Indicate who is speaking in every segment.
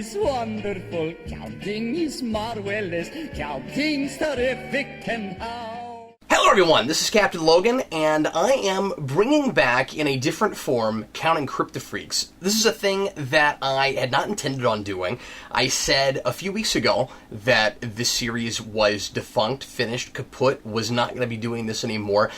Speaker 1: is wonderful, counting is marvelous, counting's terrific, and how...
Speaker 2: Hello everyone, this is Captain Logan, and I am bringing back in a different form Counting Kryptofreaks. This is a thing that I had not intended on doing. I said a few weeks ago that this series was defunct, finished, kaput, was not going to be doing this anymore,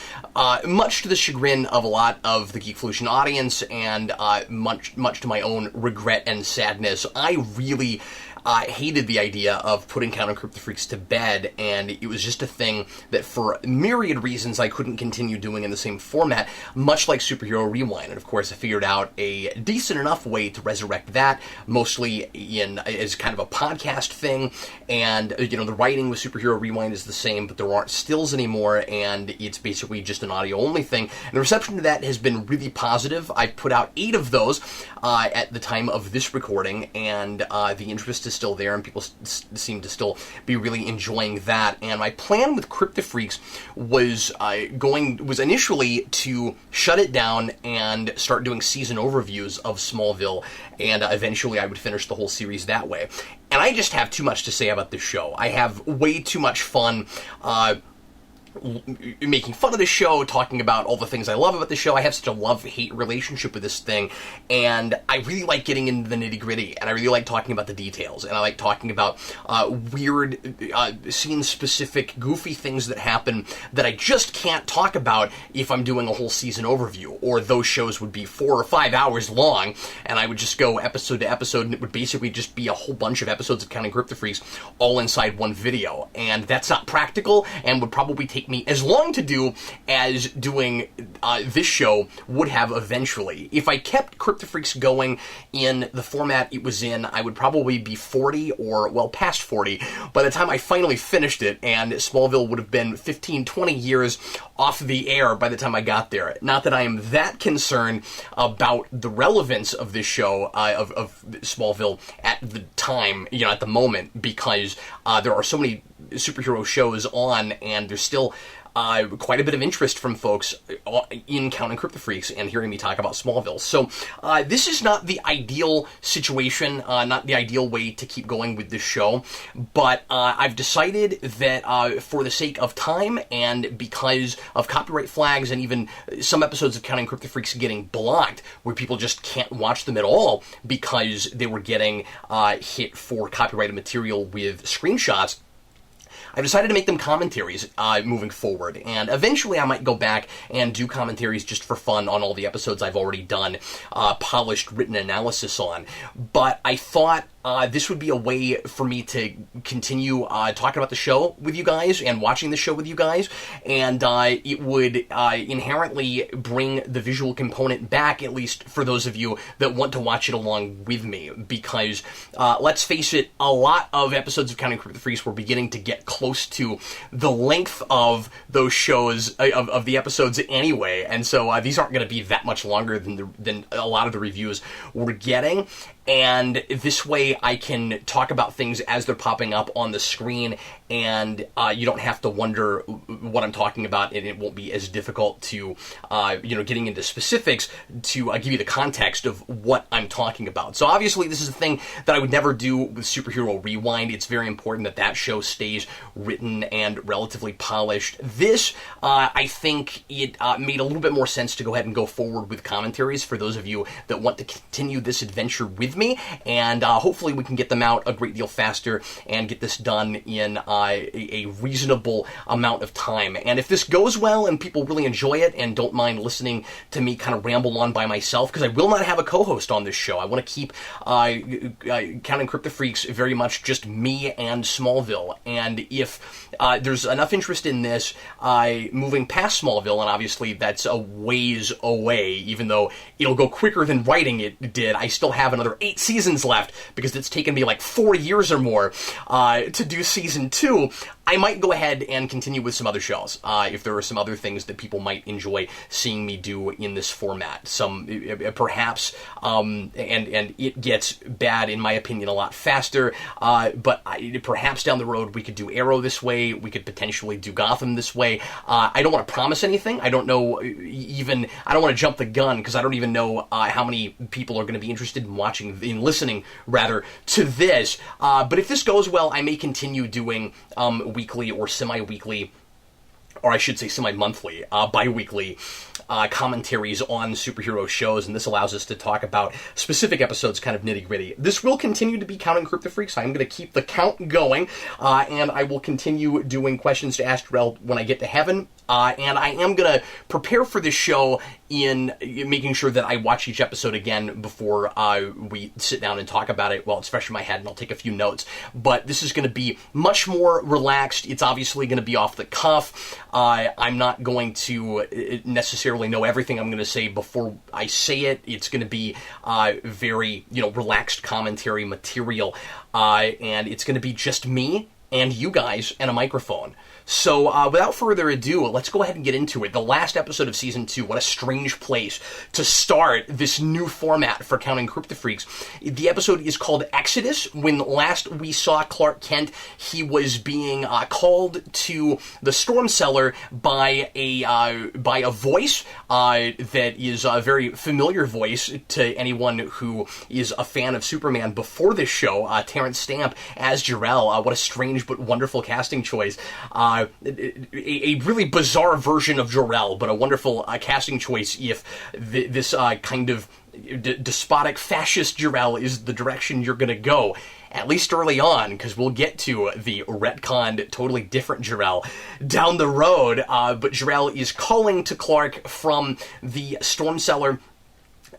Speaker 2: much to the chagrin of a lot of the Geekvolution audience, and much to my own regret and sadness. I really hated the idea of putting Counting Kryptofreaks to bed, and it was just a thing that for myriad reasons I couldn't continue doing in the same format, much like Superhero Rewind. And of course I figured out a decent enough way to resurrect that, mostly as kind of a podcast thing, and the writing with Superhero Rewind is the same, but there aren't stills anymore, and it's basically just an audio only thing. And the reception to that has been really positive. I've put out 8 of those at the time of this recording, and the interest is still there, and people seem to still be really enjoying that. And my plan with Kryptofreaks was initially to shut it down and start doing season overviews of Smallville, and eventually I would finish the whole series that way. And I just have too much to say about this show. I have way too much fun making fun of the show, talking about all the things I love about the show. I have such a love-hate relationship with this thing, and I really like getting into the nitty-gritty, and I really like talking about the details, and I like talking about weird, scene-specific, goofy things that happen that I just can't talk about if I'm doing a whole season overview, or those shows would be 4 or 5 hours long, and I would just go episode to episode, and it would basically just be a whole bunch of episodes of Counting Kryptofreaks all inside one video, and that's not practical, and would probably take me as long to do as doing this show would have eventually. If I kept Kryptofreaks going in the format it was in, I would probably be 40 or, well, past 40 by the time I finally finished it, and Smallville would have been 15, 20 years off the air by the time I got there. Not that I am that concerned about the relevance of this show, of Smallville at the time, at the moment, because there are so many superhero shows on, and there's still quite a bit of interest from folks in Counting Kryptofreaks and hearing me talk about Smallville. So this is not the ideal situation, not the ideal way to keep going with this show, but I've decided that for the sake of time and because of copyright flags and even some episodes of Counting Kryptofreaks getting blocked where people just can't watch them at all because they were getting hit for copyrighted material with screenshots, I've decided to make them commentaries moving forward, and eventually I might go back and do commentaries just for fun on all the episodes I've already done polished written analysis on. But I thought this would be a way for me to continue talking about the show with you guys and watching the show with you guys, and it would inherently bring the visual component back, at least for those of you that want to watch it along with me, because let's face it, a lot of episodes of Counting Kryptofreaks were beginning to get close to the length of those shows, of the episodes anyway, and so these aren't going to be that much longer than a lot of the reviews we're getting. And this way I can talk about things as they're popping up on the screen, and you don't have to wonder what I'm talking about, and it won't be as difficult to, getting into specifics to give you the context of what I'm talking about. So obviously this is a thing that I would never do with Superhero Rewind. It's very important that that show stays written and relatively polished. This, I think it made a little bit more sense to go ahead and go forward with commentaries for those of you that want to continue this adventure with me, and hopefully we can get them out a great deal faster and get this done in a reasonable amount of time. And if this goes well and people really enjoy it and don't mind listening to me kind of ramble on by myself, because I will not have a co-host on this show. I want to keep Counting Kryptofreaks very much just me and Smallville. And if there's enough interest in this moving past Smallville, and obviously that's a ways away, even though it'll go quicker than writing it did, I still have another 8 seasons left because it's taken me like 4 years or more to do season 2. I might go ahead and continue with some other shows if there are some other things that people might enjoy seeing me do in this format. Some perhaps, and it gets bad in my opinion a lot faster. But perhaps down the road we could do Arrow this way. We could potentially do Gotham this way. I don't want to promise anything. I don't know I don't want to jump the gun because I don't even know how many people are going to be interested in watching listening rather to this. But if this goes well, I may continue doing weekly or semi-weekly, or I should say semi-monthly, bi-weekly commentaries on superhero shows, and this allows us to talk about specific episodes kind of nitty-gritty. This will continue to be Counting Kryptofreaks. I'm going to keep the count going, and I will continue doing questions to ask Jor-El when I get to heaven. And I am going to prepare for this show in making sure that I watch each episode again before we sit down and talk about it. Well, it's fresh in my head, and I'll take a few notes. But this is going to be much more relaxed. It's obviously going to be off the cuff. I'm not going to necessarily know everything I'm going to say before I say it. It's going to be very, relaxed commentary material. And it's going to be just me and you guys and a microphone. So, without further ado, let's go ahead and get into it. The last episode of Season 2, what a strange place to start this new format for Counting Kryptofreaks. The episode is called Exodus. When last we saw Clark Kent, he was being called to the storm cellar by a voice that is a very familiar voice to anyone who is a fan of Superman before this show, Terrence Stamp as Jor-El. What a strange but wonderful casting choice. A really bizarre version of Jor-El, but a wonderful casting choice if this kind of despotic fascist Jor-El is the direction you're going to go, at least early on, because we'll get to the retconned, totally different Jor-El down the road. But Jor-El is calling to Clark from the storm cellar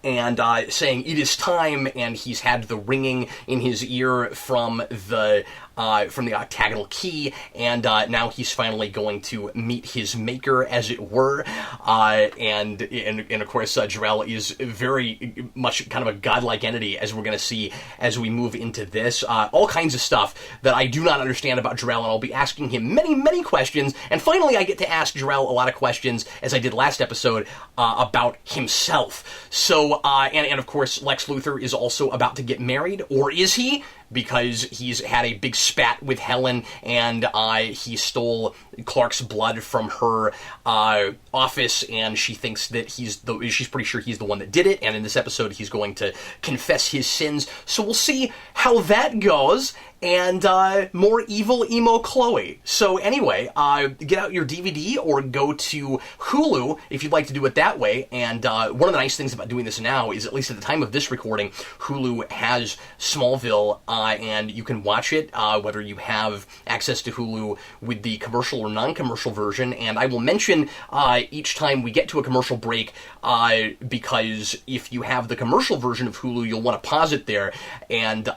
Speaker 2: and saying it is time, and he's had the ringing in his ear from the octagonal key, and now he's finally going to meet his maker, as it were, and of course Jor-El is very much kind of a godlike entity, as we're going to see as we move into this. All kinds of stuff that I do not understand about Jor-El, and I'll be asking him many questions, and finally I get to ask Jor-El a lot of questions, as I did last episode, about himself. So, and of course Lex Luthor is also about to get married, or is he? Because he's had a big spat with Helen, and he stole Clark's blood from her office, and she thinks that she's pretty sure he's the one that did it, and in this episode he's going to confess his sins. So we'll see how that goes, and more evil emo Chloe. So anyway, get out your DVD or go to Hulu if you'd like to do it that way, and one of the nice things about doing this now is, at least at the time of this recording, Hulu has Smallville, and you can watch it, whether you have access to Hulu with the commercial or non-commercial version, and I will mention each time we get to a commercial break, because if you have the commercial version of Hulu, you'll want to pause it there, and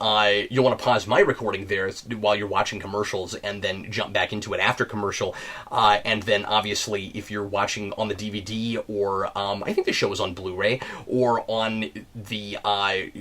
Speaker 2: you'll want to pause my recording there while you're watching commercials, and then jump back into it after commercial, and then obviously if you're watching on the DVD, or I think the show is on Blu-ray, or on the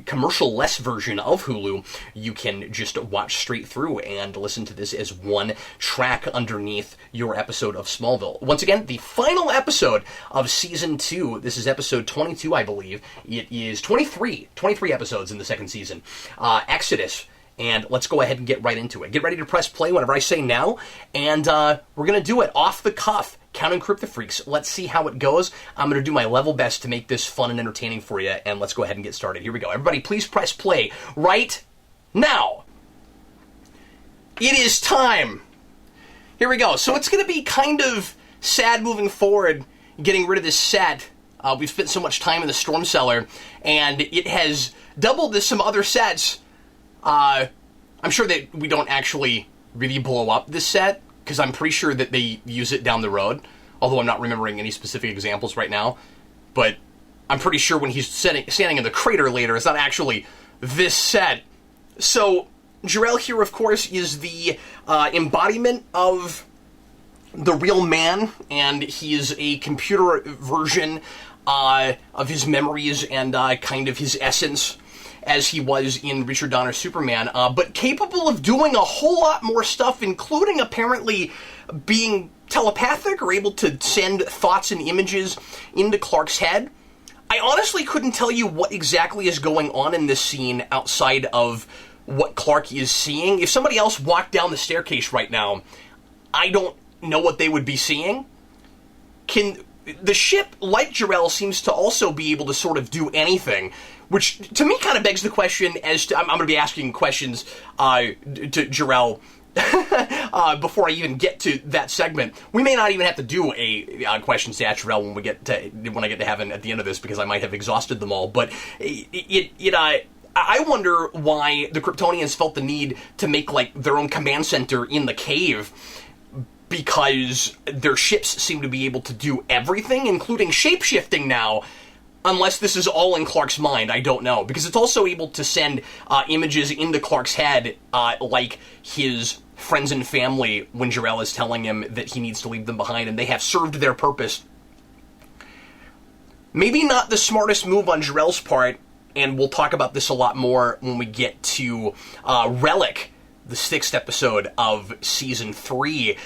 Speaker 2: commercial-less version of Hulu, you can just watch straight through and listen to this as one track underneath your episode of Smallville. Once again, the final episode of Season 2. This is episode 22, I believe. It is 23 episodes in the second season. Exodus. And let's go ahead and get right into it. Get ready to press play whenever I say now, and we're going to do it off the cuff. Counting Kryptofreaks. Let's see how it goes. I'm going to do my level best to make this fun and entertaining for you, and let's go ahead and get started. Here we go. Everybody, please press play right now. It is time. Here we go. So it's going to be kind of sad moving forward, getting rid of this set. We've spent so much time in the storm cellar, and it has doubled as some other sets. I'm sure that we don't actually really blow up this set, because I'm pretty sure that they use it down the road, although I'm not remembering any specific examples right now. But I'm pretty sure when he's standing in the crater later, it's not actually this set. So Jor-El here, of course, is the embodiment of the real man, and he is a computer version of his memories and kind of his essence, as he was in Richard Donner's Superman, but capable of doing a whole lot more stuff, including apparently being telepathic or able to send thoughts and images into Clark's head. I honestly couldn't tell you what exactly is going on in this scene outside of what Clark is seeing. If somebody else walked down the staircase right now, I don't know what they would be seeing. Can the ship, like Jor-El, seems to also be able to sort of do anything, which to me kind of begs the question as to, I'm going to be asking questions to Jor-El before I even get to that segment. We may not even have to do a questions to ask Jor-El when I get to heaven at the end of this, because I might have exhausted them all. But I wonder why the Kryptonians felt the need to make like their own command center in the cave, because their ships seem to be able to do everything, including shape-shifting now. Unless this is all in Clark's mind, I don't know. Because it's also able to send images into Clark's head, like his friends and family, when Jor-El is telling him that he needs to leave them behind, and they have served their purpose. Maybe not the smartest move on Jor-El's part, and we'll talk about this a lot more when we get to Relic, the 6th episode of Season 3,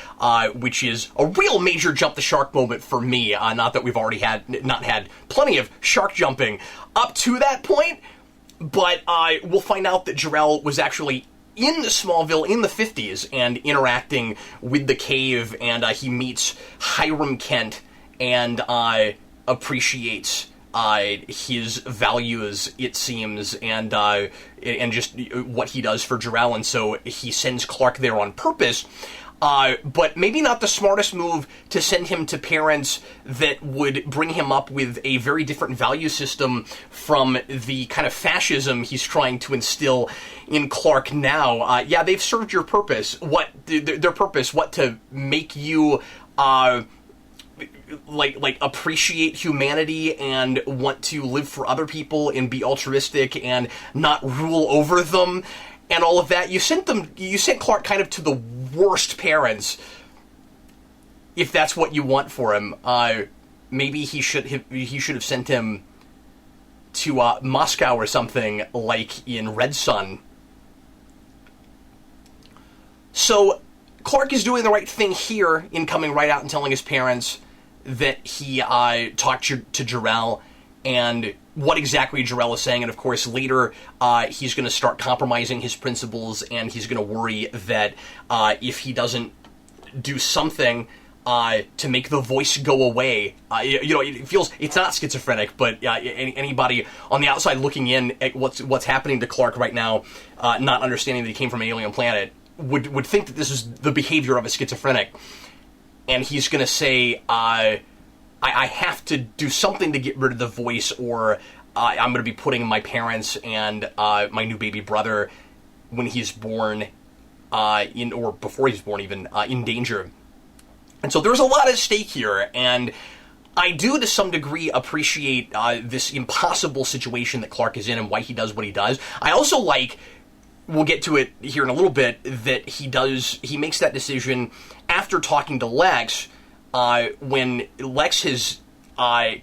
Speaker 2: which is a real major jump the shark moment for me. Not that we've already not had plenty of shark jumping up to that point, but we'll find out that Jor-El was actually in Smallville in the 50s and interacting with the cave, and he meets Hiram Kent and appreciates his values, it seems, and just what he does for Jor-El, and so he sends Clark there on purpose. But maybe not the smartest move to send him to parents that would bring him up with a very different value system from the kind of fascism he's trying to instill in Clark now. Yeah, they've served your purpose. What their purpose? What, to make you like appreciate humanity and want to live for other people and be altruistic and not rule over them and all of that. You sent Clark kind of to the worst parents, if that's what you want for him. Maybe he should have sent him to Moscow or something, like in Red Sun. So Clark is doing the right thing here in coming right out and telling his parents that he talked to Jor-El and what exactly Jor-El is saying. And of course, later he's going to start compromising his principles, and he's going to worry that if he doesn't do something to make the voice go away, it feels, it's not schizophrenic, but anybody on the outside looking in at what's happening to Clark right now, not understanding that he came from an alien planet, would think that this is the behavior of a schizophrenic. And he's going to say, I have to do something to get rid of the voice, or I'm going to be putting my parents and my new baby brother, when he's born, or before he's born even, in danger. And so there's a lot at stake here, and I do, to some degree, appreciate this impossible situation that Clark is in and why he does what he does. I also like, we'll get to it here in a little bit, that he makes that decision after talking to Lex, when Lex has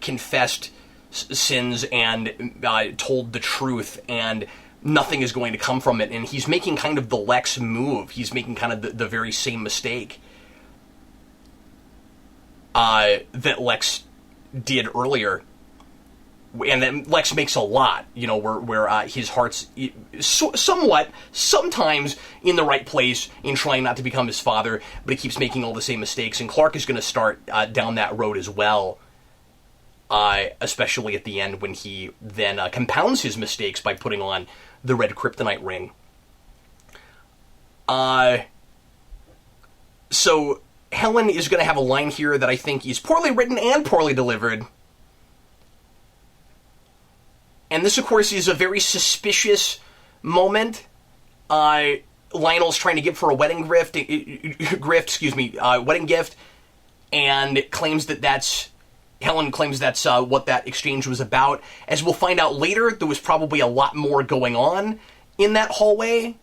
Speaker 2: confessed sins and told the truth, and nothing is going to come from it, and he's making kind of the Lex move. He's making kind of the very same mistake that Lex did earlier. And then Lex makes a lot, where his heart's somewhat, sometimes in the right place in trying not to become his father, but he keeps making all the same mistakes. And Clark is going to start down that road as well, especially at the end when he then compounds his mistakes by putting on the red kryptonite ring. So Helen is going to have a line here that I think is poorly written and poorly delivered. And this, of course, is a very suspicious moment. Lionel's trying to give her a wedding gift, and claims Helen claims that's what that exchange was about. As we'll find out later, there was probably a lot more going on in that hallway,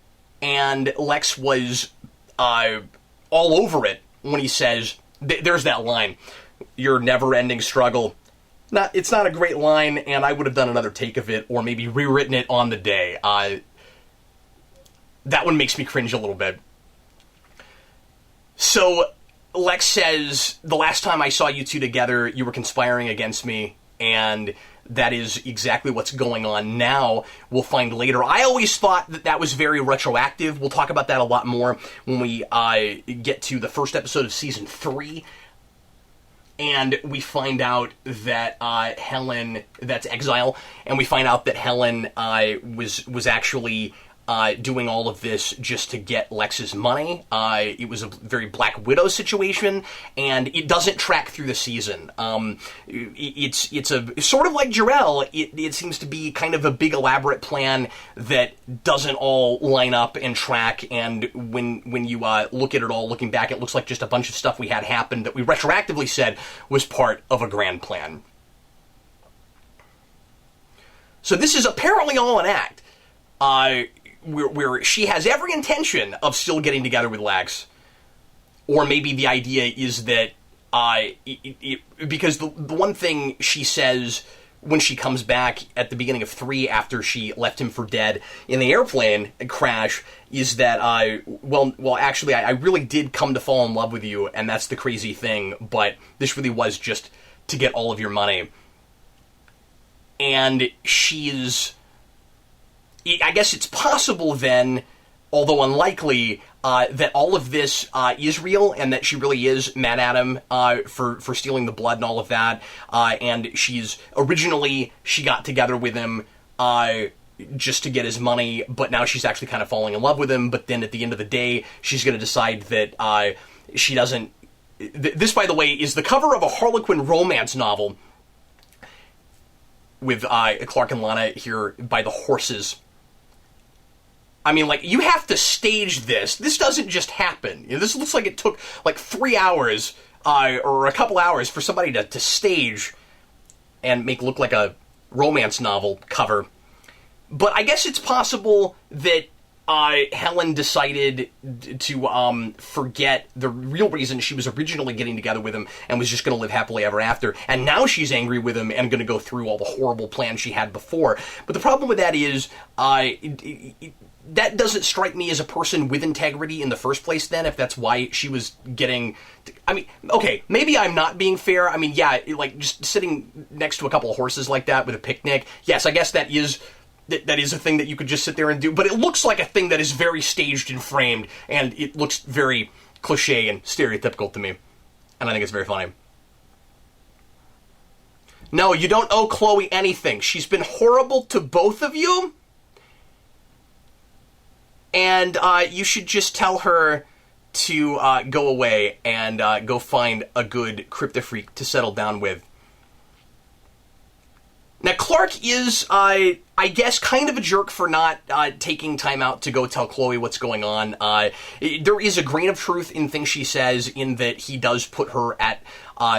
Speaker 2: and Lex was all over it when he says, there's that line, your never-ending struggle. It's not a great line, and I would have done another take of it, or maybe rewritten it on the day. That one makes me cringe a little bit. So Lex says, the last time I saw you two together, you were conspiring against me, and that is exactly what's going on now. We'll find later. I always thought that was very retroactive. We'll talk about that a lot more when we get to the first episode of Season 3. and we find out that Helen, that's Exile, and we find out that Helen was actually doing all of this just to get Lex's money. It was a very Black Widow situation, and it doesn't track through the season. It's a sort of like Jor-El. It seems to be kind of a big elaborate plan that doesn't all line up and track, and when you look at it all, looking back, it looks like just a bunch of stuff we had happen that we retroactively said was part of a grand plan. So this is apparently all an act. Where she has every intention of still getting together with Lex. Or maybe the idea is that, because the one thing she says when she comes back at the beginning of 3 after she left him for dead in the airplane crash is that, actually, I really did come to fall in love with you, and that's the crazy thing, but this really was just to get all of your money. And I guess it's possible then, although unlikely, that all of this is real and that she really is mad at him for stealing the blood and all of that. And originally she got together with him just to get his money, but now she's actually kind of falling in love with him. But then at the end of the day, she's going to decide that she doesn't... This, by the way, is the cover of a Harlequin romance novel with Clark and Lana here by the horses. I mean, like, you have to stage this. This doesn't just happen. You know, this looks like it took, like, 3 hours, or a couple hours for somebody to stage and make it look like a romance novel cover. But I guess it's possible that Helen decided to forget the real reason she was originally getting together with him and was just going to live happily ever after. And now she's angry with him and going to go through all the horrible plans she had before. But the problem with that is... that doesn't strike me as a person with integrity in the first place, then, if that's why she was getting... I mean, okay, maybe I'm not being fair. I mean, yeah, like, just sitting next to a couple of horses like that with a picnic, yes, I guess that is a thing that you could just sit there and do, but it looks like a thing that is very staged and framed, and it looks very cliche and stereotypical to me, and I think it's very funny. No, you don't owe Chloe anything. She's been horrible to both of you. And you should just tell her to go away and go find a good Kryptofreak to settle down with. Now, Clark is, I guess, kind of a jerk for not taking time out to go tell Chloe what's going on. There is a grain of truth in things she says in that he does put her at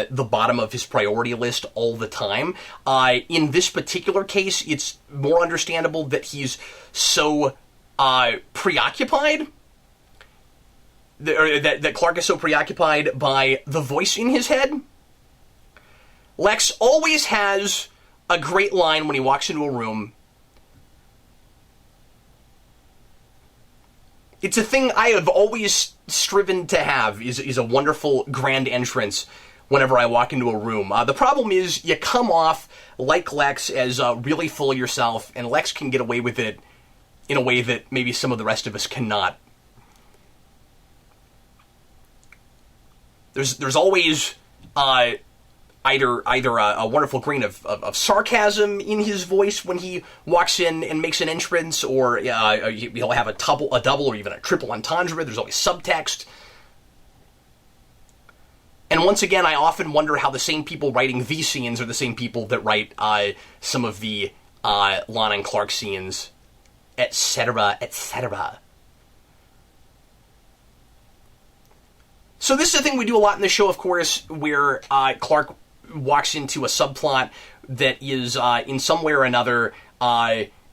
Speaker 2: the bottom of his priority list all the time. In this particular case, it's more understandable that he's so... preoccupied, that Clark is so preoccupied by the voice in his head. Lex always has a great line when he walks into a room. It's a thing I have always striven to have, is a wonderful grand entrance whenever I walk into a room. The problem is you come off like Lex as really full of yourself, and Lex can get away with it in a way that maybe some of the rest of us cannot. There's always either a wonderful grain of sarcasm in his voice when he walks in and makes an entrance, or he'll have a double or even a triple entendre. There's always subtext. And once again, I often wonder how the same people writing these scenes are the same people that write some of the Lana and Clark scenes, etc., etc. So this is a thing we do a lot in the show, of course, where Clark walks into a subplot that is, in some way or another,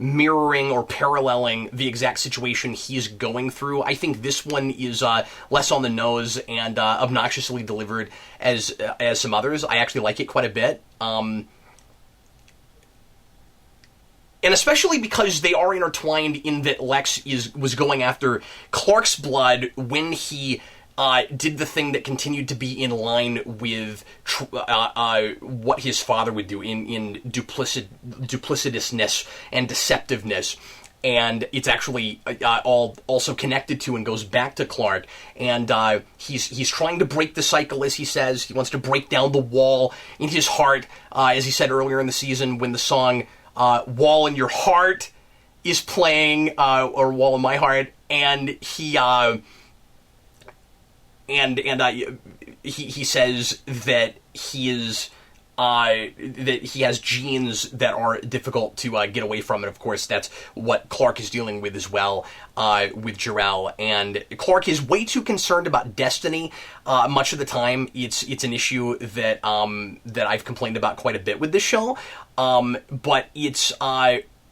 Speaker 2: mirroring or paralleling the exact situation he's going through. I think this one is less on the nose and obnoxiously delivered as some others. I actually like it quite a bit. And especially because they are intertwined in that Lex was going after Clark's blood when he did the thing that continued to be in line with what his father would do in duplicitousness and deceptiveness. and it's actually all also connected to and goes back to Clark. And he's trying to break the cycle, as he says. He wants to break down the wall in his heart, as he said earlier in the season when the song "Wall in Your Heart" is playing, or "Wall in My Heart," and he says that he is. That he has genes that are difficult to get away from, and of course that's what Clark is dealing with as well, with Jor-El. And Clark is way too concerned about destiny. Much of the time, it's an issue that that I've complained about quite a bit with this show, but it's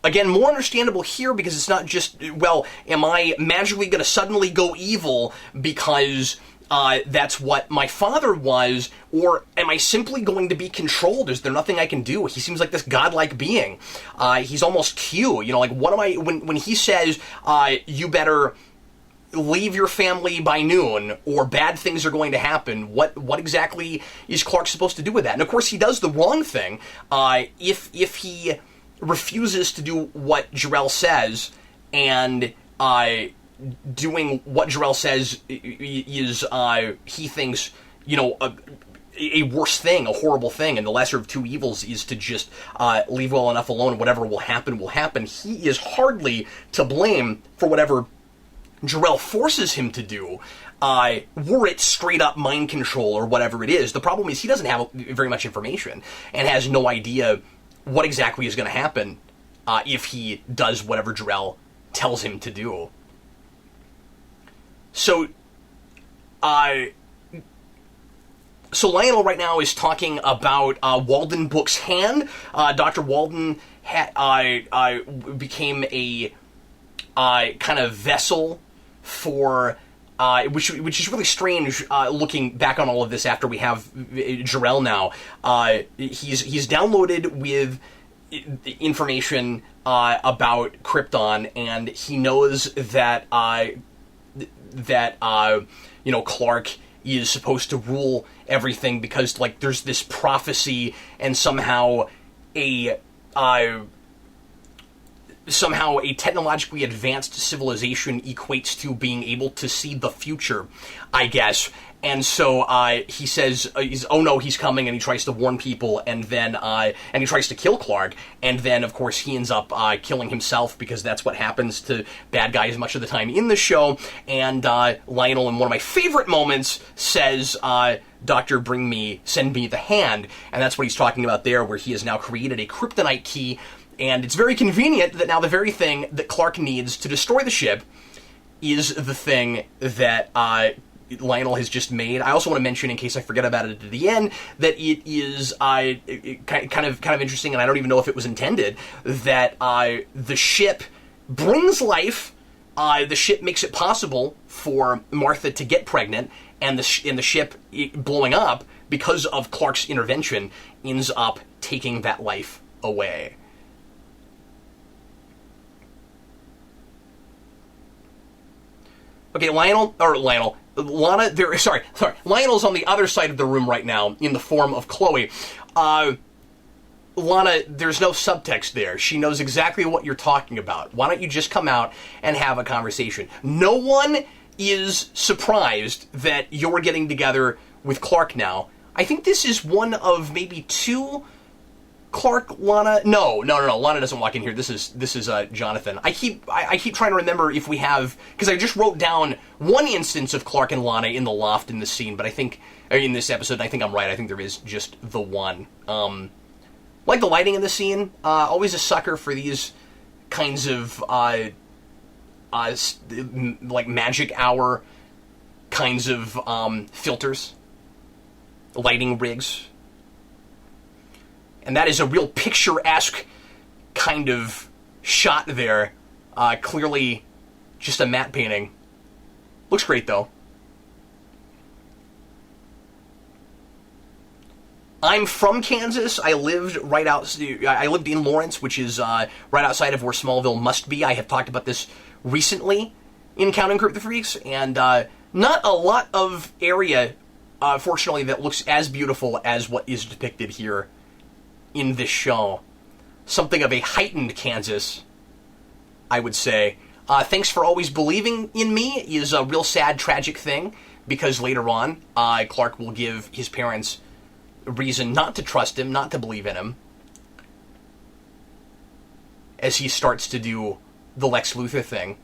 Speaker 2: again more understandable here because it's not just, well, am I magically going to suddenly go evil because that's what my father was, or am I simply going to be controlled? Is there nothing I can do? He seems like this godlike being. He's almost Q. You know, like, what am I... When he says, you better leave your family by noon, or bad things are going to happen, what exactly is Clark supposed to do with that? And of course, he does the wrong thing. If he refuses to do what Jor-El says, and... doing what Jor-El says is, he thinks, you know, a worse thing, a horrible thing, and the lesser of two evils is to just leave well enough alone, and whatever will happen will happen. He is hardly to blame for whatever Jor-El forces him to do, were it straight up mind control or whatever it is. The problem is he doesn't have very much information and has no idea what exactly is going to happen if he does whatever Jor-El tells him to do. So Lionel right now is talking about Walden Book's hand. Dr. Walden became a kind of vessel for, which is really strange looking back on all of this after we have Jor-El now. He's downloaded with information about Krypton, and he knows that you know, Clark is supposed to rule everything because, like, there's this prophecy, and somehow a technologically advanced civilization equates to being able to see the future, I guess. And so he says, oh no, he's coming, and he tries to warn people, and then and he tries to kill Clark, and then, of course, he ends up killing himself, because that's what happens to bad guys much of the time in the show. And Lionel, in one of my favorite moments, says, Doctor, send me the hand, and that's what he's talking about there, where he has now created a kryptonite key, and it's very convenient that now the very thing that Clark needs to destroy the ship is the thing that Lionel has just made. I also want to mention, in case I forget about it at the end, that it is kind of interesting, and I don't even know if it was intended, that the ship brings life. The ship makes it possible for Martha to get pregnant, and the ship blowing up because of Clark's intervention ends up taking that life away. Okay, Lionel's on the other side of the room right now in the form of Chloe. Lana, there's no subtext there. She knows exactly what you're talking about. Why don't you just come out and have a conversation? No one is surprised that you're getting together with Clark now. I think this is one of maybe two Clark, Lana. No. Lana doesn't walk in here. This is Jonathan. I keep trying to remember if we have, because I just wrote down one instance of Clark and Lana in the loft in this scene, but I think in this episode, I think I'm right. I think there is just the one. Like the lighting in the scene. Always a sucker for these kinds of like magic hour kinds of filters, lighting rigs. And that is a real picturesque kind of shot there. Clearly just a matte painting. Looks great, though. I'm from Kansas. I lived in Lawrence, which is right outside of where Smallville must be. I have talked about this recently in Counting Kryptofreaks, and not a lot of area, fortunately, that looks as beautiful as what is depicted here in this show. Something of a heightened Kansas. I would say. Thanks for always believing in me is a real sad, tragic thing, because later on, Clark will give his parents reason not to trust him, not to believe in him, as he starts to do the Lex Luthor thing.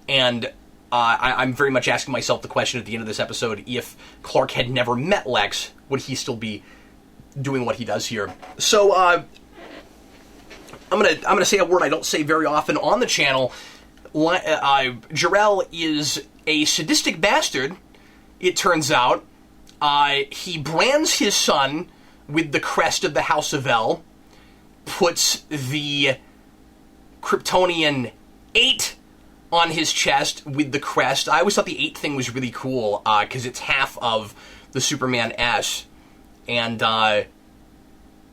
Speaker 2: And I'm very much asking myself the question at the end of this episode, if Clark had never met Lex, would he still be doing what he does here? So, I'm gonna say a word I don't say very often on the channel. Jor-El is a sadistic bastard, it turns out. He brands his son with the crest of the House of El, puts the Kryptonian 8 on his chest with the crest. I always thought the 8 thing was really cool, because it's half of the Superman S, and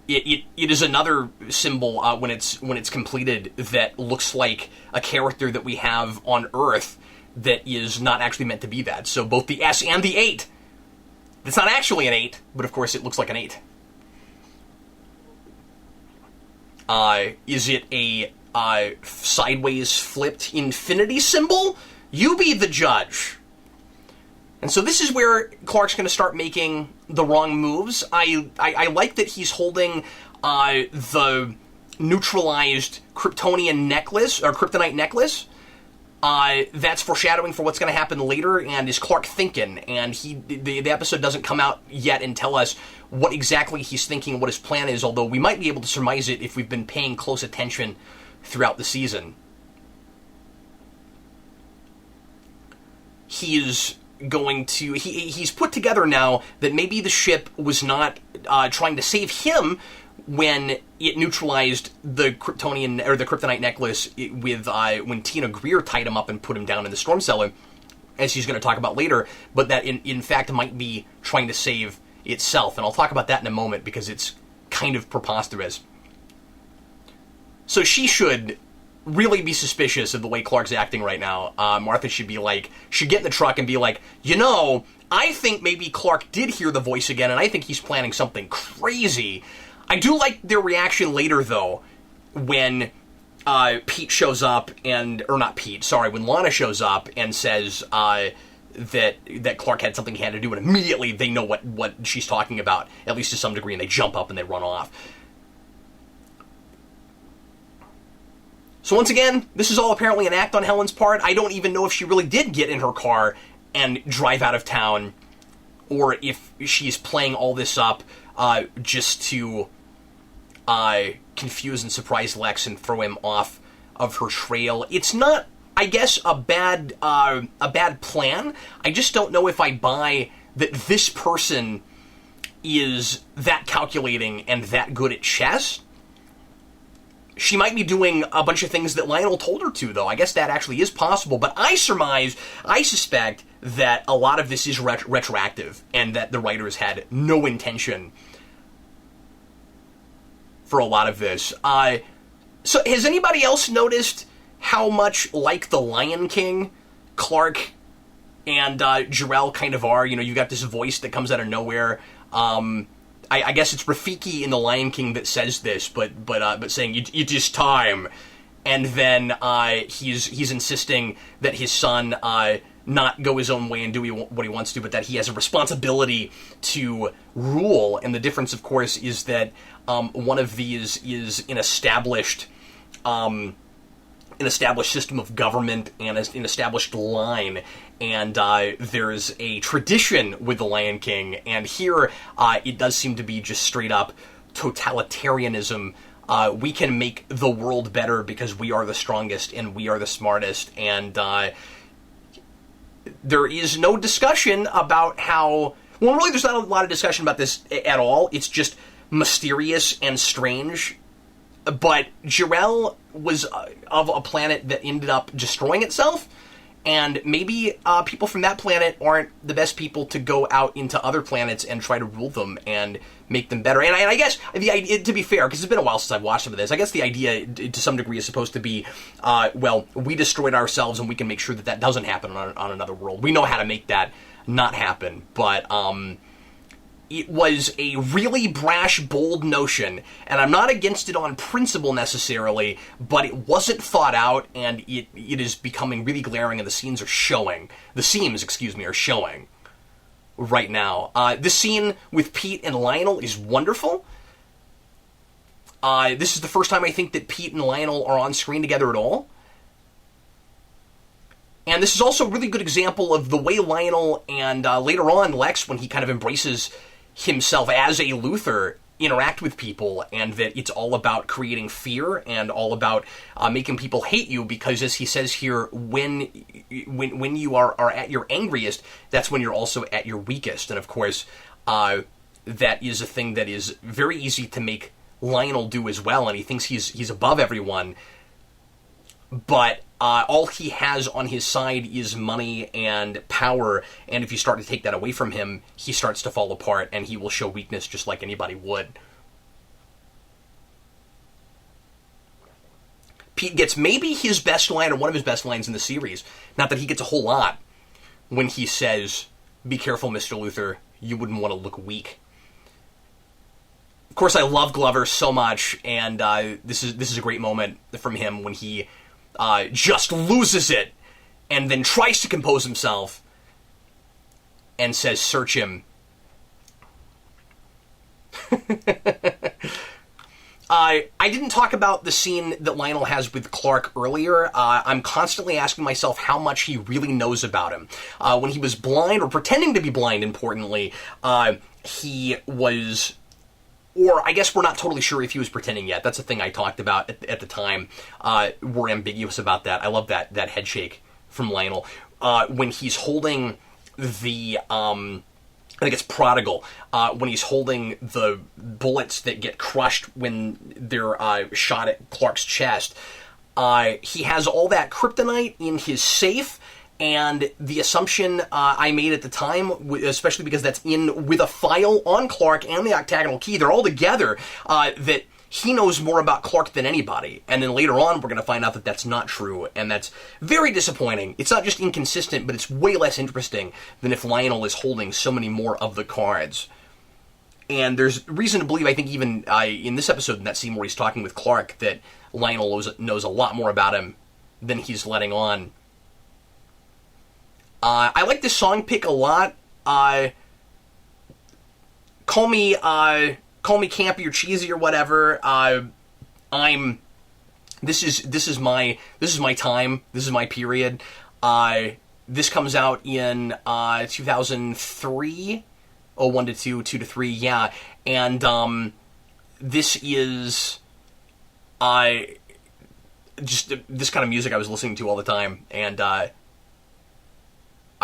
Speaker 2: it is another symbol when it's completed that looks like a character that we have on Earth that is not actually meant to be that. So both the S and the 8. It's not actually an 8, but of course it looks like an 8. Is it a sideways flipped infinity symbol? You be the judge. And so this is where Clark's going to start making the wrong moves. I like that he's holding the neutralized Kryptonian necklace, or Kryptonite necklace. That's foreshadowing for what's going to happen later, and is Clark thinking? And the episode doesn't come out yet and tell us what exactly he's thinking, what his plan is, although we might be able to surmise it if we've been paying close attention throughout the season. He's put together now that maybe the ship was not trying to save him when it neutralized the Kryptonian, or the Kryptonite necklace with when Tina Greer tied him up and put him down in the storm cellar, as she's going to talk about later, but that in fact might be trying to save itself. And I'll talk about that in a moment, because it's kind of preposterous. So she should really be suspicious of the way Clark's acting right now. Martha should get in the truck and be like, I think maybe Clark did hear the voice again, and I think he's planning something crazy. I do like their reaction later, though, when Pete shows up, when Lana shows up and says that Clark had something he had to do, and immediately they know what she's talking about, at least to some degree, and they jump up and they run off. So once again, this is all apparently an act on Helen's part. I don't even know if she really did get in her car and drive out of town, or if she's playing all this up just to confuse and surprise Lex and throw him off of her trail. It's not, I guess, a bad plan. I just don't know if I buy that this person is that calculating and that good at chess. She might be doing a bunch of things that Lionel told her to, though. I guess that actually is possible. But I suspect that a lot of this is retroactive, and that the writers had no intention for a lot of this. So has anybody else noticed how much like the Lion King Clark and Jor-El kind of are? You got this voice that comes out of nowhere. I guess it's Rafiki in The Lion King that says this, but saying it is time, and then he's insisting that his son not go his own way and do what he wants to, but that he has a responsibility to rule. And the difference, of course, is that one of these is an established system of government and an established line, and there's a tradition with the Lion King, and here it does seem to be just straight up totalitarianism. We can make the world better because we are the strongest and we are the smartest, and there is no discussion about how... Well, really, there's not a lot of discussion about this at all. It's just mysterious and strange. But Jor-El was of a planet that ended up destroying itself, and maybe people from that planet aren't the best people to go out into other planets and try to rule them and make them better. And I guess, the idea, to be fair, because it's been a while since I've watched some of this, I guess the idea, to some degree, is supposed to be, we destroyed ourselves and we can make sure that doesn't happen on another world. We know how to make that not happen, but it was a really brash, bold notion, and I'm not against it on principle necessarily, but it wasn't thought out, and it is becoming really glaring, and the seams, are showing right now. This scene with Pete and Lionel is wonderful. This is the first time I think that Pete and Lionel are on screen together at all. And this is also a really good example of the way Lionel and later on Lex, when he kind of embraces himself as a Luthor, interact with people, and that it's all about creating fear and all about making people hate you, because as he says here, when you are at your angriest, that's when you're also at your weakest. And of course, that is a thing that is very easy to make Lionel do as well, and he thinks he's above everyone, but all he has on his side is money and power, and if you start to take that away from him, he starts to fall apart, and he will show weakness just like anybody would. Pete gets maybe his best line, or one of his best lines in the series, not that he gets a whole lot, when he says, "Be careful, Mr. Luthor, you wouldn't want to look weak." Of course, I love Glover so much, and this is a great moment from him when he just loses it, and then tries to compose himself, and says, "Search him." I didn't talk about the scene that Lionel has with Clark earlier. I'm constantly asking myself how much he really knows about him. When he was blind, or pretending to be blind, importantly, he was... Or I guess we're not totally sure if he was pretending yet. That's a thing I talked about at the time. We're ambiguous about that. I love that head shake from Lionel. When he's holding the... I think it's Prodigal. When he's holding the bullets that get crushed when they're shot at Clark's chest. He has all that kryptonite in his safe. And the assumption I made at the time, especially because that's in with a file on Clark and the octagonal key, they're all together, that he knows more about Clark than anybody. And then later on, we're going to find out that that's not true, and that's very disappointing. It's not just inconsistent, but it's way less interesting than if Lionel is holding so many more of the cards. And there's reason to believe, I think even in this episode, in that scene where he's talking with Clark, that Lionel knows a lot more about him than he's letting on. I like this song pick a lot. Call me campy or cheesy or whatever. This is my time. This is my period. This comes out in 2003, 1 to 2, 2 to 3, yeah. And this is just this kind of music I was listening to all the time, and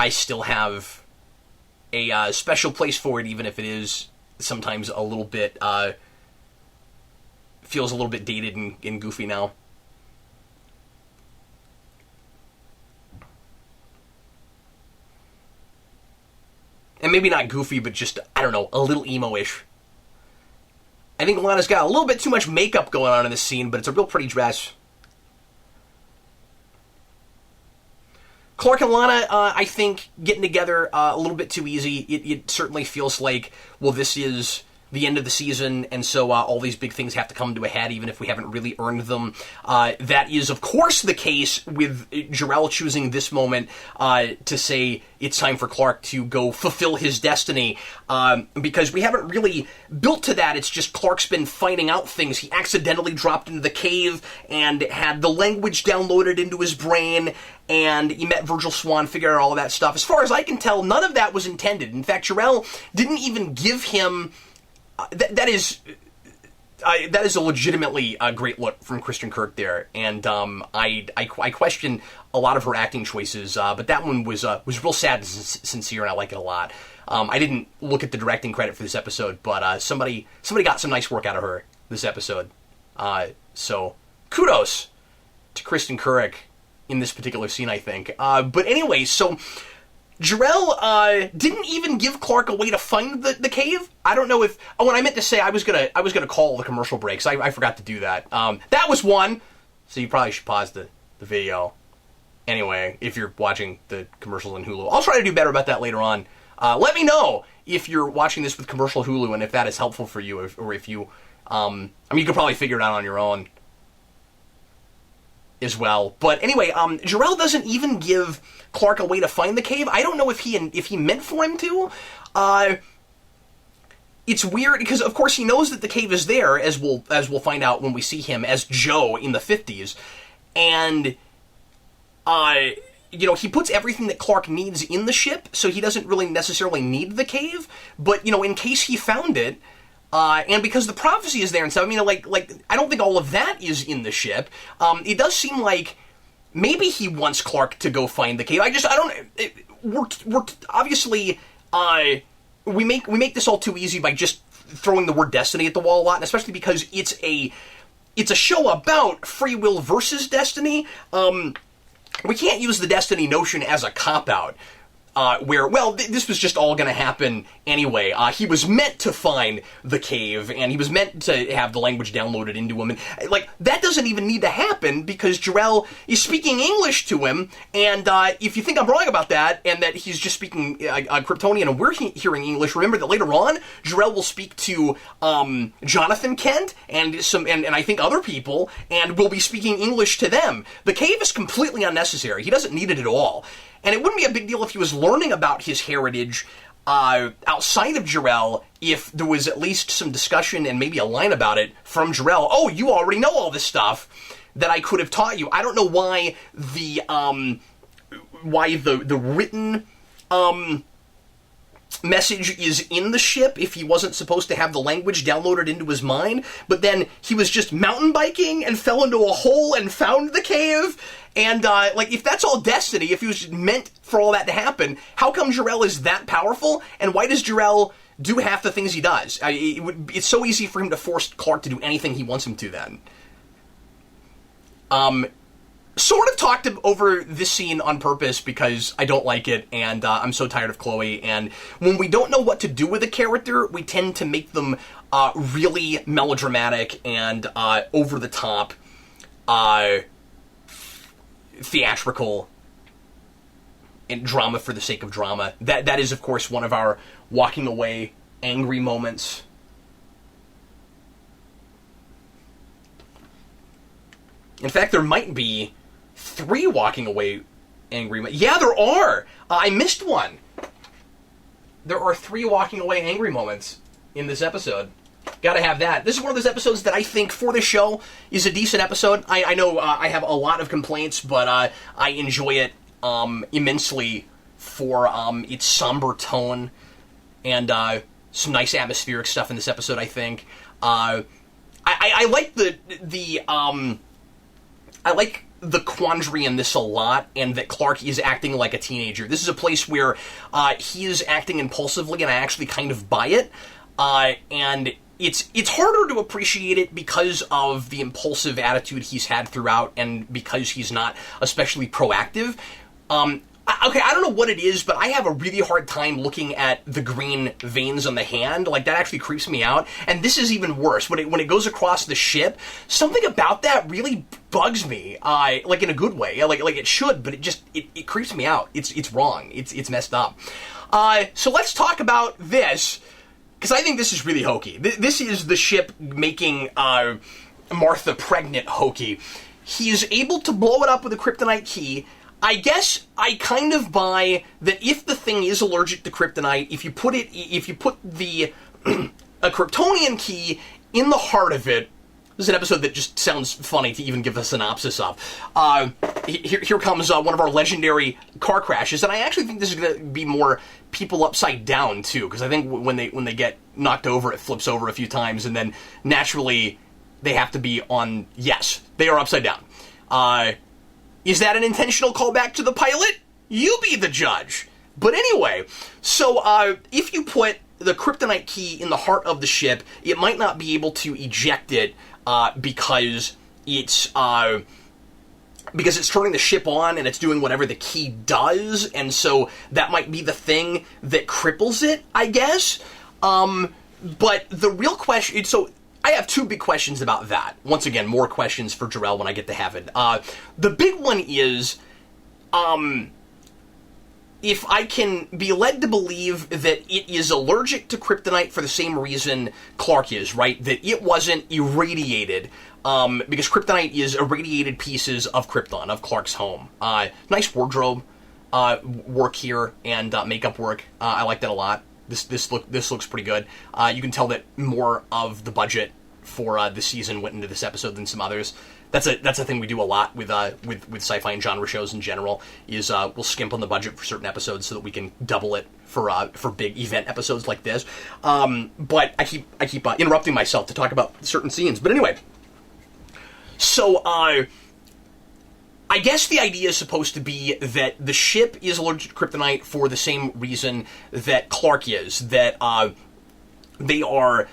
Speaker 2: I still have a special place for it, even if it is sometimes a little bit, feels a little bit dated and goofy now. And maybe not goofy, but just, I don't know, a little emo-ish. I think Lana'S got a little bit too much makeup going on in this scene, but it's a real pretty dress. Clark and Lana, I think, getting together a little bit too easy. It certainly feels like, well, this is the end of the season, and so all these big things have to come to a head, even if we haven't really earned them. That is, of course, the case with Jor-El choosing this moment to say it's time for Clark to go fulfill his destiny, because we haven't really built to that. It's just Clark's been finding out things. He accidentally dropped into the cave and had the language downloaded into his brain, and he met Virgil Swan, figured out all of that stuff. As far as I can tell, none of that was intended. In fact, Jor-El didn't even give him... That is a legitimately great look from Kristen Kirk there, and I question a lot of her acting choices, but that one was real sad and sincere, and I like it a lot. I didn't look at the directing credit for this episode, but somebody got some nice work out of her this episode. So kudos to Kristen Kirk in this particular scene, I think. But anyway, so Jor-El didn't even give Clark a way to find the cave. I don't know if... Oh, and I meant to say I was gonna call the commercial breaks. I forgot to do that. That was one, so you probably should pause the video. Anyway, if you're watching the commercials on Hulu. I'll try to do better about that later on. Let me know if you're watching this with commercial Hulu and if that is helpful for you, or if you, I mean, you could probably figure it out on your own as well. But anyway, Jor-El doesn't even give Clark a way to find the cave. I don't know if he meant for him to. It's weird because, of course, he knows that the cave is there, as we'll find out when we see him as Joe in the 50s, and he puts everything that Clark needs in the ship, so he doesn't really necessarily need the cave. But in case he found it. And because the prophecy is there and stuff, I mean, like, I don't think all of that is in the ship. It does seem like maybe he wants Clark to go find the cave. We're obviously, we make this all too easy by just throwing the word destiny at the wall a lot, and especially because it's a show about free will versus destiny. We can't use the destiny notion as a cop-out. This was just all going to happen anyway. He was meant to find the cave, and he was meant to have the language downloaded into him, and that doesn't even need to happen because Jor-El is speaking English to him, and if you think I'm wrong about that, and that he's just speaking Kryptonian and we're hearing English, remember that later on, Jor-El will speak to Jonathan Kent and I think other people, and will be speaking English to them. The cave is completely unnecessary. He doesn't need it at all. And it wouldn't be a big deal if he was learning about his heritage outside of Jor-El, if there was at least some discussion and maybe a line about it from Jor-El. Oh, you already know all this stuff that I could have taught you. I don't know why the written message is in the ship if he wasn't supposed to have the language downloaded into his mind, but then he was just mountain biking and fell into a hole and found the cave. And, if that's all destiny, if he was meant for all that to happen, how come Jor-El is that powerful? And why does Jor-El do half the things he does? It's so easy for him to force Clark to do anything he wants him to then. Sort of talked over this scene on purpose because I don't like it, and I'm so tired of Chloe. And when we don't know what to do with a character, we tend to make them really melodramatic and over the top, theatrical, and drama for the sake of drama. That is, of course, one of our walking away angry moments. In fact, there might be 3 walking away angry moments. Yeah, there are! I missed one. There are 3 walking away angry moments in this episode. Gotta have that. This is one of those episodes that I think, for the show, is a decent episode. I know I have a lot of complaints, but I enjoy it immensely for its somber tone and some nice atmospheric stuff in this episode, I think. I like I like the quandary in this a lot, and that Clark is acting like a teenager. This is a place where he is acting impulsively, and I actually kind of buy it. And it's harder to appreciate it because of the impulsive attitude he's had throughout, and because he's not especially proactive. Okay, I don't know what it is, but I have a really hard time looking at the green veins on the hand. That actually creeps me out. And this is even worse. When it goes across the ship, something about that really bugs me. In a good way. Like it should, but it creeps me out. It's wrong. It's messed up. So let's talk about this, because I think this is really hokey. This is the ship making Martha pregnant hokey. He's able to blow it up with a kryptonite key. I guess I kind of buy that if the thing is allergic to kryptonite, if you put the a Kryptonian key in the heart of it. This is an episode that just sounds funny to even give a synopsis of. Here comes one of our legendary car crashes, and I actually think this is going to be more people upside down too, because I think when they get knocked over, it flips over a few times, and then naturally they have to be on. Yes, they are upside down. Is that an intentional callback to the pilot? You be the judge. But anyway, so if you put the kryptonite key in the heart of the ship, it might not be able to eject it because it's turning the ship on and it's doing whatever the key does, and so that might be the thing that cripples it, I guess. But the real question, so I have 2 big questions about that. Once again, more questions for Jor-El when I get to have it. The big one is, if I can be led to believe that it is allergic to kryptonite for the same reason Clark is, right? That it wasn't irradiated, because kryptonite is irradiated pieces of Krypton, of Clark's home. Nice wardrobe work here, and makeup work. I like that a lot. This looks pretty good. You can tell that more of the budget for the season went into this episode than some others. That's a thing we do a lot with sci-fi and genre shows in general. Is we'll skimp on the budget for certain episodes so that we can double it for big event episodes like this. But I keep interrupting myself to talk about certain scenes. But anyway, so I guess the idea is supposed to be that the ship is allergic to kryptonite for the same reason that Clark is. That they are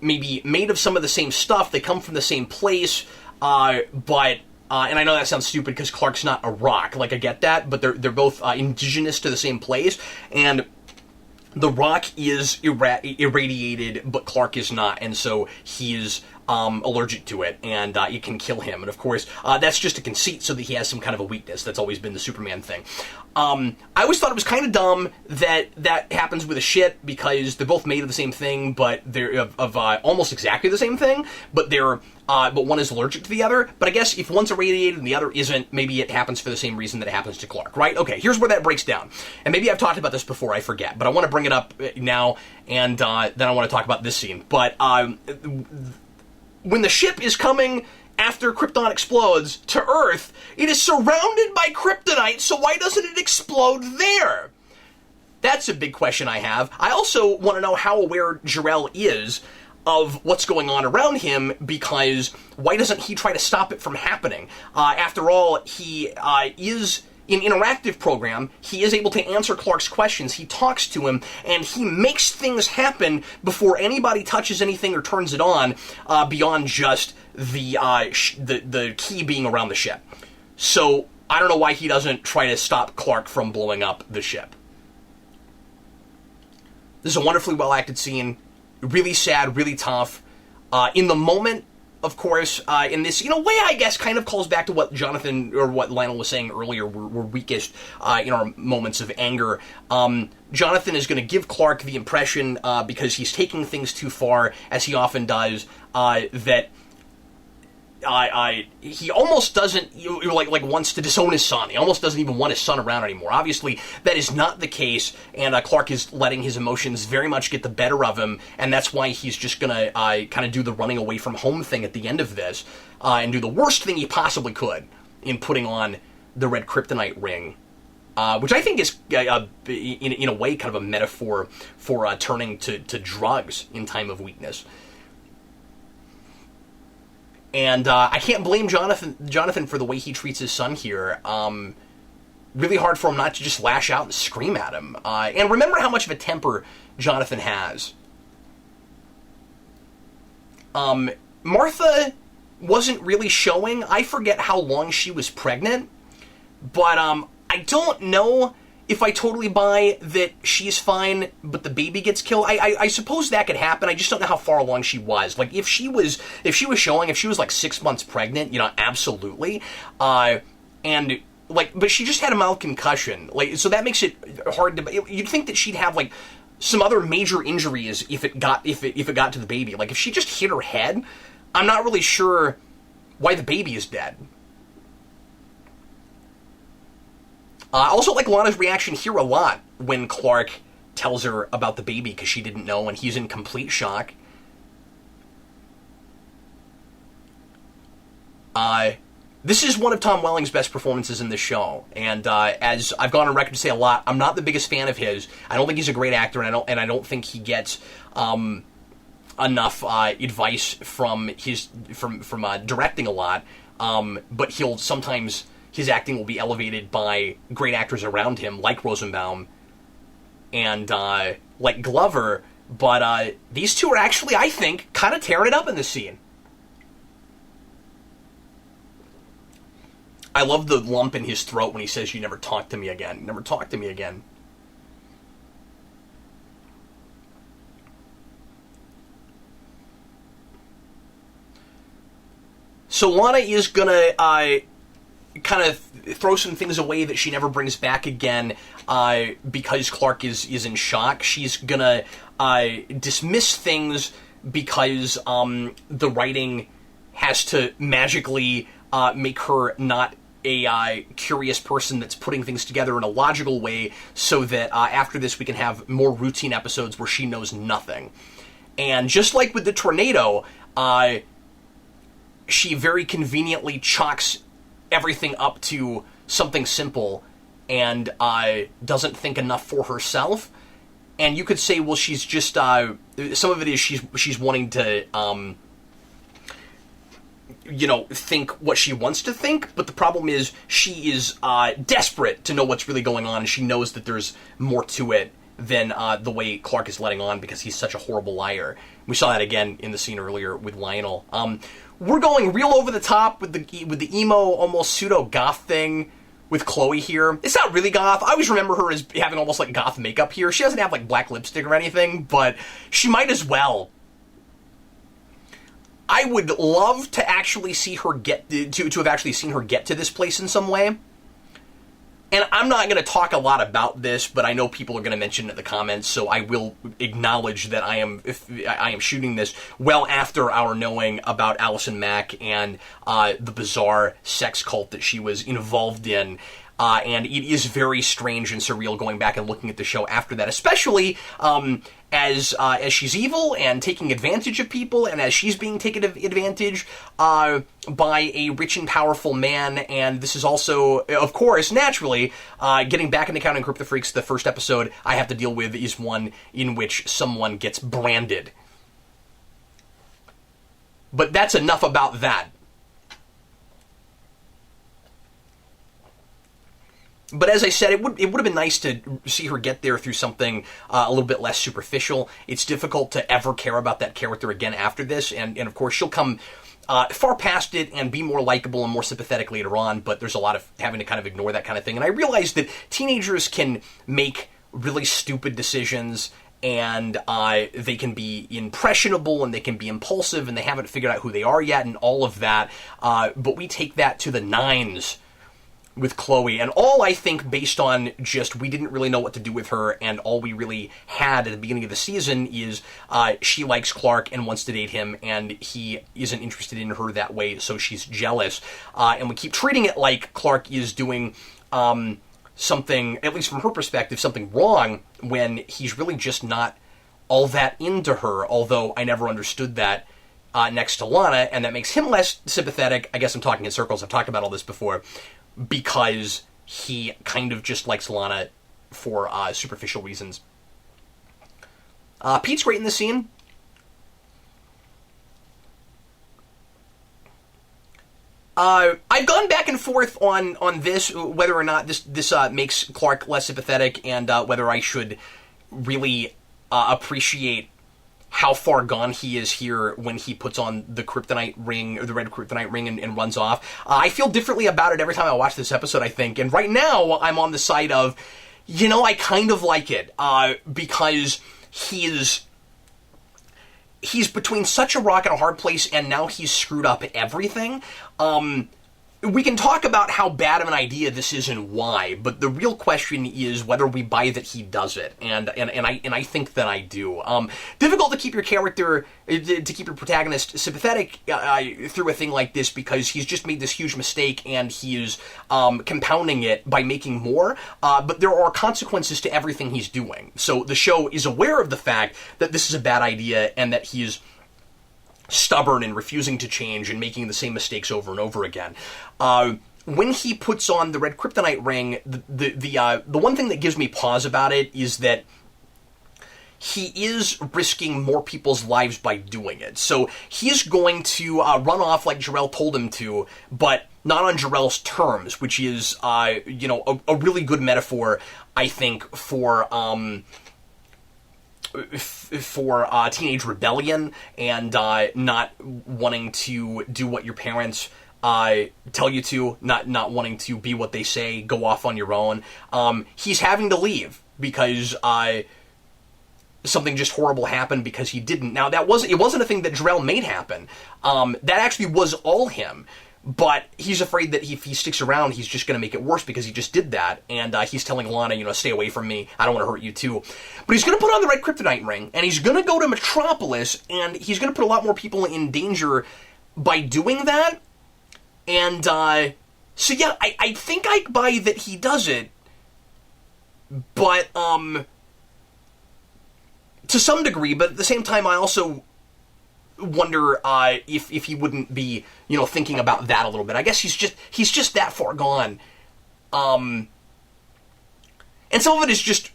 Speaker 2: maybe made of some of the same stuff. They come from the same place, but and I know that sounds stupid because Clark's not a rock. Like, I get that, but they're both indigenous to the same place, and the rock is irradiated, but Clark is not, and so he's allergic to it, and it can kill him. And of course, that's just a conceit so that he has some kind of a weakness. That's always been the Superman thing. I always thought it was kind of dumb that happens with a ship, because they're both made of the same thing, but they're of almost exactly the same thing, but but one is allergic to the other. But I guess if one's irradiated and the other isn't, maybe it happens for the same reason that it happens to Clark, right? Okay, here's where that breaks down. And maybe I've talked about this before, I forget, but I want to bring it up now, and then I want to talk about this scene. But when the ship is coming after Krypton explodes to Earth, it is surrounded by kryptonite, so why doesn't it explode there? That's a big question I have. I also want to know how aware Jor-El is of what's going on around him, because why doesn't he try to stop it from happening? After all, he is in interactive program. He is able to answer Clark's questions. He talks to him, and he makes things happen before anybody touches anything or turns it on, beyond just the key being around the ship. So I don't know why he doesn't try to stop Clark from blowing up the ship. This is a wonderfully well-acted scene. Really sad, really tough. In the moment, of course, in this, in a way, I guess, kind of calls back to what Jonathan, or what Lionel was saying earlier, we're weakest in our moments of anger. Jonathan is going to give Clark the impression, because he's taking things too far, as he often does, that he almost doesn't, like wants to disown his son. He almost doesn't even want his son around anymore. Obviously, that is not the case, and Clark is letting his emotions very much get the better of him, and that's why he's just gonna kind of do the running away from home thing at the end of this, and do the worst thing he possibly could in putting on the red kryptonite ring, which I think is, in a way, kind of a metaphor for turning to drugs in time of weakness. And I can't blame Jonathan for the way he treats his son here. Really hard for him not to just lash out and scream at him. And remember how much of a temper Jonathan has. Martha wasn't really showing. I forget how long she was pregnant. But I don't know if I totally buy that she's fine, but the baby gets killed. I suppose that could happen. I just don't know how far along she was. Like, if she was showing, if she was like 6 months pregnant, absolutely. And like, but she just had a mild concussion. Like, so that makes it hard to. You'd think that she'd have like some other major injuries if it got to the baby. Like, if she just hit her head, I'm not really sure why the baby is dead. I also like Lana's reaction here a lot when Clark tells her about the baby, because she didn't know, and he's in complete shock. This is one of Tom Wellings' best performances in this show, and as I've gone on record to say a lot, I'm not the biggest fan of his. I don't think he's a great actor, and I don't think he gets enough advice from directing a lot. But he'll sometimes. His acting will be elevated by great actors around him, like Rosenbaum and like Glover. But these two are actually, I think, kind of tearing it up in this scene. I love the lump in his throat when he says, "You never talk to me again. Never talk to me again." So Lana is gonna kind of throw some things away that she never brings back again because Clark is in shock. She's gonna dismiss things because the writing has to magically make her not a curious person that's putting things together in a logical way, so that after this we can have more routine episodes where she knows nothing. And just like with the tornado, she very conveniently chalks everything up to something simple and doesn't think enough for herself. And you could say, well, she's just some of it is she's wanting to think what she wants to think, but the problem is she is desperate to know what's really going on, and she knows that there's more to it than the way Clark is letting on, because he's such a horrible liar. We saw that again in the scene earlier with Lionel. We're going real over the top with the emo, almost pseudo-goth thing with Chloe here. It's not really goth. I always remember her as having almost like goth makeup here. She doesn't have like black lipstick or anything, but she might as well. I would love to actually see her get to have actually seen her get to this place in some way. And I'm not going to talk a lot about this, but I know people are going to mention it in the comments, so I will acknowledge that I am shooting this well after our knowing about Allison Mack and the bizarre sex cult that she was involved in. And it is very strange and surreal going back and looking at the show after that, especially as she's evil and taking advantage of people, and as she's being taken advantage by a rich and powerful man. And this is also, of course, naturally, getting back into Counting Kryptofreaks, the first episode I have to deal with is one in which someone gets branded. But that's enough about that. But as I said, it would have been nice to see her get there through something a little bit less superficial. It's difficult to ever care about that character again after this, and of course she'll come far past it and be more likable and more sympathetic later on, but there's a lot of having to kind of ignore that kind of thing. And I realize that teenagers can make really stupid decisions, and they can be impressionable, and they can be impulsive, and they haven't figured out who they are yet, and all of that. But we take that to the nines with Chloe, and all I think based on just we didn't really know what to do with her, and all we really had at the beginning of the season is she likes Clark and wants to date him, and he isn't interested in her that way, so she's jealous. And we keep treating it like Clark is doing something, at least from her perspective, something wrong, when he's really just not all that into her, although I never understood that next to Lana, and that makes him less sympathetic. I guess I'm talking in circles. I've talked about all this before, because he kind of just likes Lana for superficial reasons. Pete's great in this scene. I've gone back and forth on this, whether or not this makes Clark less sympathetic, and whether I should really appreciate how far gone he is here when he puts on the kryptonite ring, or the red kryptonite ring, and runs off. I feel differently about it every time I watch this episode, I think. And right now, I'm on the side of, I kind of like it, because he's between such a rock and a hard place, and now he's screwed up everything. We can talk about how bad of an idea this is and why, but the real question is whether we buy that he does it, and I think that I do. Difficult to keep your character, to keep your protagonist sympathetic through a thing like this, because he's just made this huge mistake, and he is compounding it by making more, but there are consequences to everything he's doing. So the show is aware of the fact that this is a bad idea, and that he is stubborn and refusing to change and making the same mistakes over and over again. When he puts on the red kryptonite ring, the one thing that gives me pause about it is that he is risking more people's lives by doing it. So he's going to run off like Jor-El told him to, but not on Jor-El's terms, which is a really good metaphor, I think, for teenage rebellion, and not wanting to do what your parents tell you to, not wanting to be what they say, go off on your own. He's having to leave because something just horrible happened because he didn't. Now, it wasn't a thing that Jor-El made happen. That actually was all him. But he's afraid that if he sticks around, he's just going to make it worse because he just did that. And he's telling Lana, stay away from me. I don't want to hurt you too. But he's going to put on the red kryptonite ring, and he's going to go to Metropolis, and he's going to put a lot more people in danger by doing that. And, so yeah, I think I buy that he does it. But, to some degree, but at the same time, I also wonder if he wouldn't be, thinking about that a little bit. I guess he's just that far gone. And some of it is just,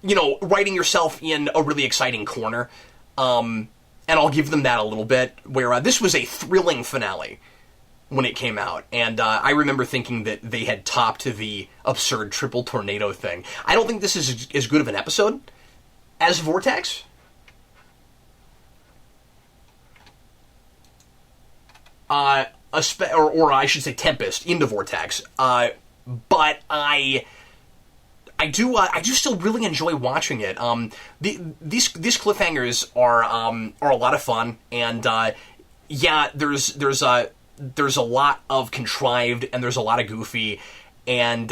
Speaker 2: writing yourself in a really exciting corner. And I'll give them that a little bit, where this was a thrilling finale when it came out. And I remember thinking that they had topped the absurd triple tornado thing. I don't think this is as good of an episode as Vortex. Or I should say Tempest into Vortex. But I do still really enjoy watching it. These cliffhangers are a lot of fun, and yeah, there's a lot of contrived and there's a lot of goofy, and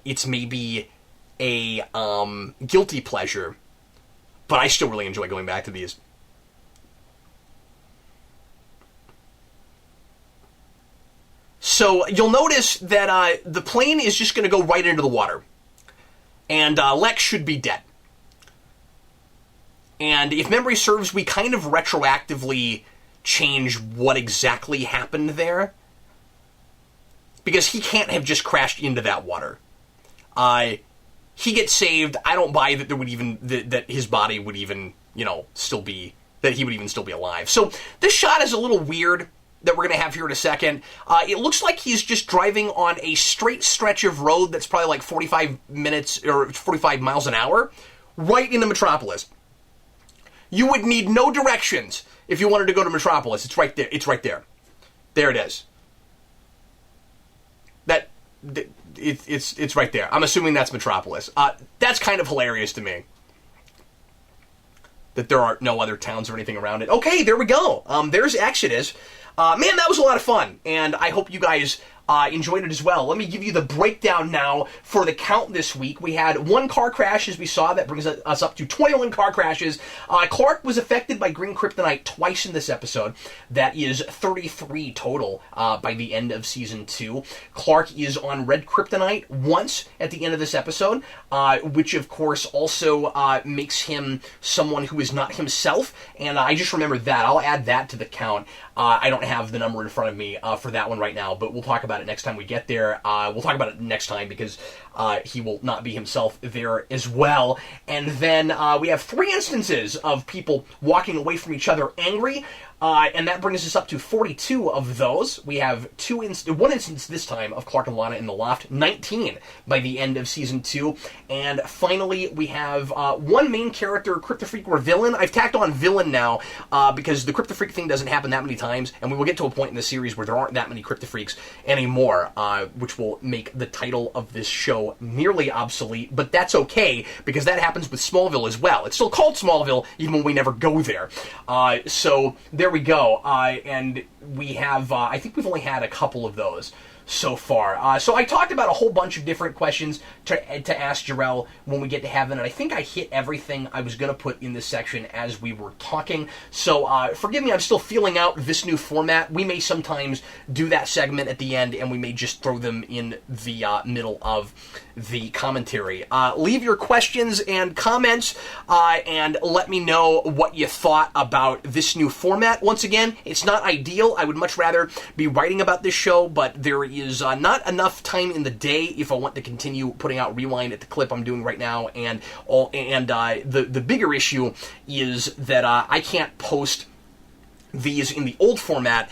Speaker 2: it's maybe a guilty pleasure, but I still really enjoy going back to these. So you'll notice that the plane is just going to go right into the water, and Lex should be dead. And if memory serves, we kind of retroactively change what exactly happened there, because he can't have just crashed into that water. He gets saved. I don't buy that there would even that his body would even still be, that he would even still be alive. So this shot is a little weird that we're going to have here in a second. It looks like he's just driving on a straight stretch of road that's probably like 45 minutes or 45 miles an hour right into Metropolis. You would need no directions if you wanted to go to Metropolis. It's right there. It's right there. There it is. It's right there. I'm assuming that's Metropolis. That's kind of hilarious to me, that there are no other towns or anything around it. Okay, there we go. There's Exodus. Man, that was a lot of fun, and I hope you guys enjoyed it as well. Let me give you the breakdown now for the count this week. We had 1 car crash, as we saw. That brings us up to 21 car crashes. Clark was affected by green kryptonite twice in this episode. That is 33 total by the end of Season 2. Clark is on red kryptonite once at the end of this episode, which, of course, also makes him someone who is not himself, and I just remembered that. I'll add that to the count. I don't have the number in front of me for that one right now, but we'll talk about it next time we get there. We'll talk about it next time because he will not be himself there as well. And then we have 3 instances of people walking away from each other angry, and that brings us up to 42 of those. We have 1 instance this time of Clark and Lana in the loft, 19 by the end of Season 2. And finally, we have 1 main character, Kryptofreak or villain. I've tacked on villain now because the Kryptofreak thing doesn't happen that many times, and we will get to a point in the series where there aren't that many Kryptofreaks anymore, which will make the title of this show nearly obsolete, but that's okay, because that happens with Smallville as well. It's still called Smallville, even when we never go there. So there we go, and we have, I think we've only had a couple of those so far. So I talked about a whole bunch of different questions to ask Jor-El when we get to heaven, and I think I hit everything I was going to put in this section as we were talking. So forgive me, I'm still feeling out this new format. We may sometimes do that segment at the end, and we may just throw them in the middle of the commentary. Leave your questions and comments, and let me know what you thought about this new format. Once again, it's not ideal. I would much rather be writing about this show, but there is not enough time in the day if I want to continue putting out Rewind at the clip I'm doing right now, and the bigger issue is that I can't post these in the old format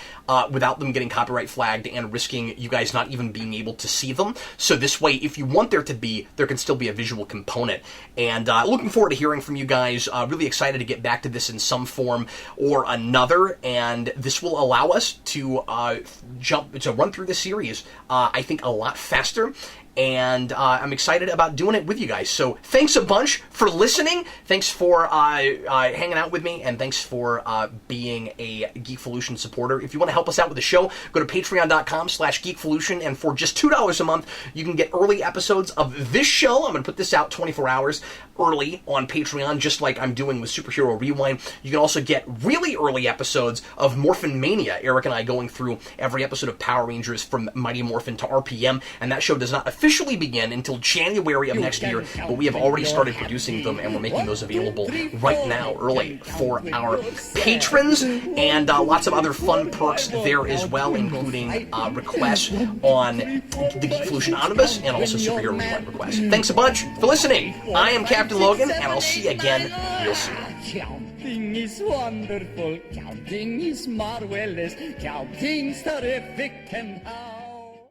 Speaker 2: without them getting copyright flagged and risking you guys not even being able to see them. So this way, if you want there to be, there can still be a visual component. And looking forward to hearing from you guys. Really excited to get back to this in some form or another. And this will allow us to run through the series, I think, a lot faster and I'm excited about doing it with you guys. So thanks a bunch for listening. Thanks for hanging out with me, and thanks for being a Geekvolution supporter. If you want to help us out with the show, go to patreon.com/Geekvolution, and for just $2 a month, you can get early episodes of this show. I'm going to put this out 24 hours early on Patreon, just like I'm doing with Superhero Rewind. You can also get really early episodes of Morphin Mania. Eric and I going through every episode of Power Rangers from Mighty Morphin to RPM, and that show does not officially begin until January of next year, but we have already started producing them, and we're making those available right now early for our patrons, and lots of other fun perks there as well, including requests on the Geekvolution Omnibus and also Superhero Rewind requests. Thanks a bunch for listening. I am Captain Logan, and I'll see you again real soon.
Speaker 1: Counting is wonderful, counting is marvelous, counting's terrific, and how